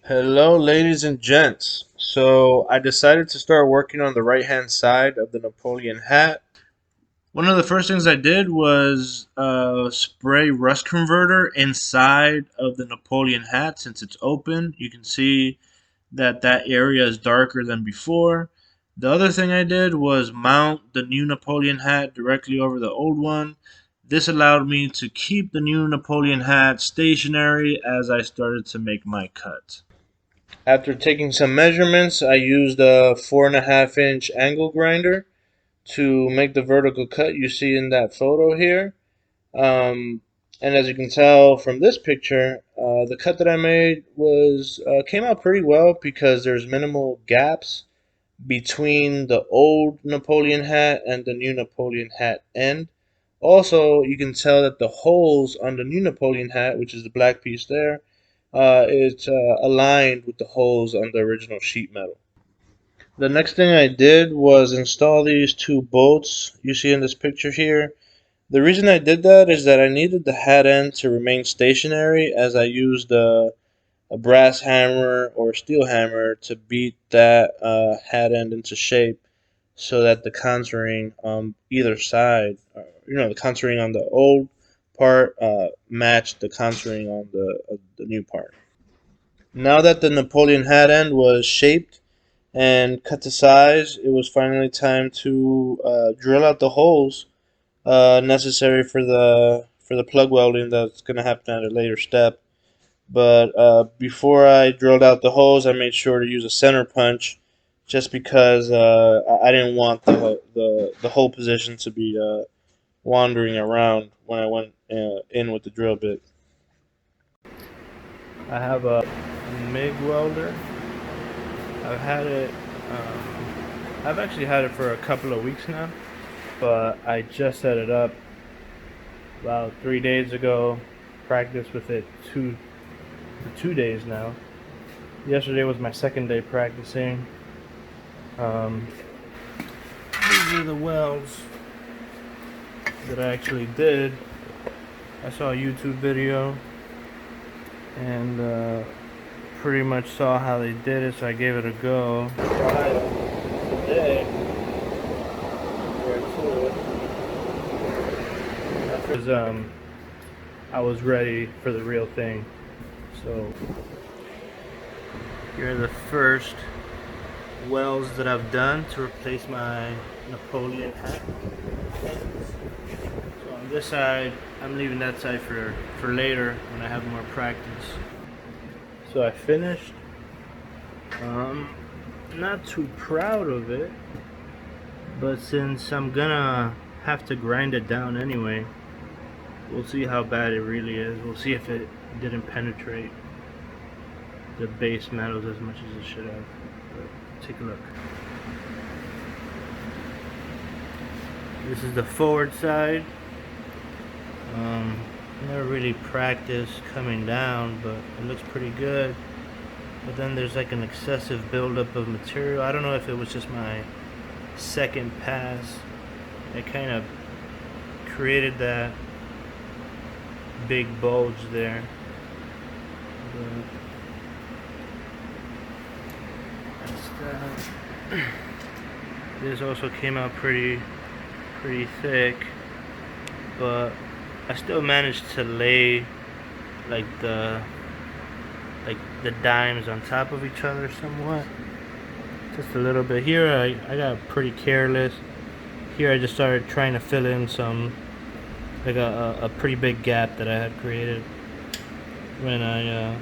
Hello, ladies and gents. So I decided to start working on the right hand side of the Napoleon hat. One of the first things I did was spray rust converter inside of the Napoleon hat since it's open. You can see that area is darker than before. The other thing I did was mount the new Napoleon hat directly over the old one. This allowed me to keep the new Napoleon hat stationary as I started to make my cut. After taking some measurements, I used a 4.5 inch angle grinder to make the vertical cut you see in that photo here. And as you can tell from this picture, the cut that I made was came out pretty well because there's minimal gaps between the old Napoleon hat and the new Napoleon hat end. Also, you can tell that the holes on the new Napoleon hat, which is the black piece there, it's aligned with the holes on the original sheet metal. The next thing I did was install these two bolts you see in this picture here. The reason I did that is that I needed the hat end to remain stationary as I used a brass hammer or steel hammer to beat that hat end into shape so that the contouring on either side, the contouring on the old part matched the contouring on the new part. Now that the Napoleon hat end was shaped and cut to size, it was finally time to drill out the holes necessary for the plug welding that's going to happen at a later step. But before I drilled out the holes, I made sure to use a center punch, just because I didn't want the hole position to be wandering around when I went in with the drill bit. I have a MIG welder. I've had it. I've actually had it for a couple of weeks now, but I just set it up about 3 days ago. Practiced with it for 2 days now. Yesterday was my second day practicing. These are the welds that I actually did. I saw a YouTube video and pretty much saw how they did it, so I gave it a go. Today, because I was ready for the real thing. So here are the first welds that I've done to replace my Napoleon hat. So on this side, I'm leaving that side for later when I have more practice. So I finished. Not too proud of it, but since I'm gonna have to grind it down anyway, we'll see how bad it really is. We'll see if it didn't penetrate the base metals as much as it should have. But take a look. This is the forward side. Never really practiced coming down, but it looks pretty good. But then there's like an excessive buildup of material. I don't know if it was just my second pass that kind of created that big bulge there. This also came out pretty thick, but I still managed to lay like the dimes on top of each other somewhat, just a little bit. Here I got pretty careless. Here I just started trying to fill in some, like a pretty big gap that I had created when I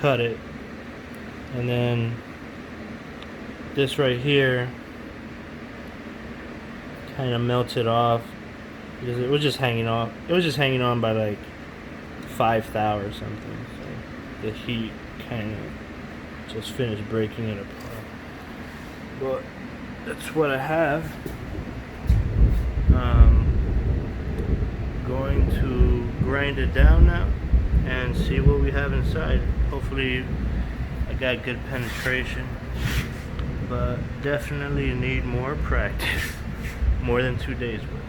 cut it. And then this right here kind of melted off because it was just hanging off. It was just hanging on by like 5 thou or something. So the heat kind of just finished breaking it apart. But that's what I have. Going to grind it down now and see what we have inside. Hopefully I got good penetration, but definitely need more practice. More than 2 days worth.